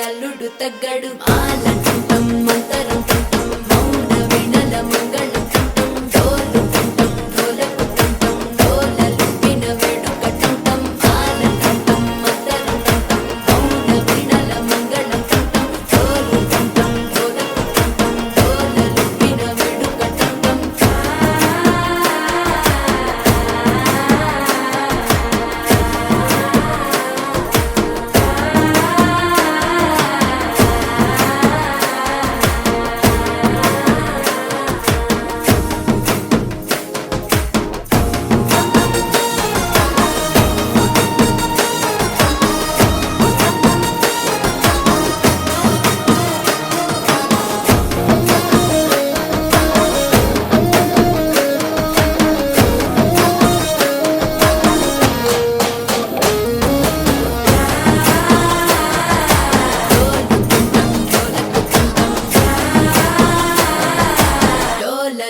అల్లుడు తగ్గడు ఆలంటుంటం మంతరం తుంటం మౌన వినల మంగళం తుంటం డోలు తుంటం డోలకు తుంటం డోలలు విన వేడుక తుంటం ఆలంటుంటం మంతరం తుంటం మౌన వినల మంగళం తుంటం డోలు తుంటం డోలకు తుంటం డోలలు విన వేడుక తుంటం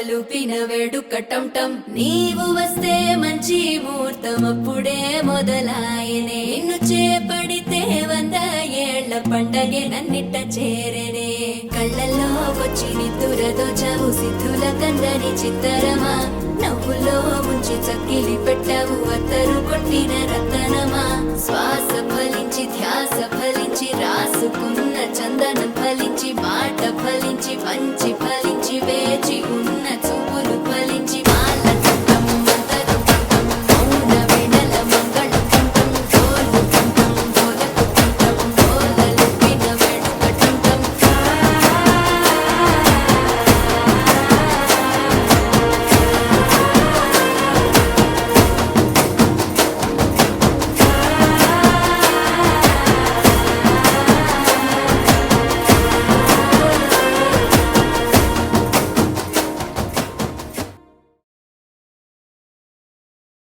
లూపిన వేడుక టంటం నీవు వస్తే మంచి ముహూర్తం అప్పుడే మొదలాయనే నిన్ను చేపడితే 100 ఏళ్ల పండగే నన్నిట్ట చేరనే కళ్ళల్లో వచ్చి నిద్దురతో చావు సిద్ధుల కందని చిత్తరమా నవ్వులో ముంచి చక్కిలి పెట్టావు అత్తరు కొట్టిన రతనమా శ్వాస ఫలించి ధ్యాస ఫలించి రాసుకున్న చందనం ఫలించి మాట ఫలించి మంచి ఫలి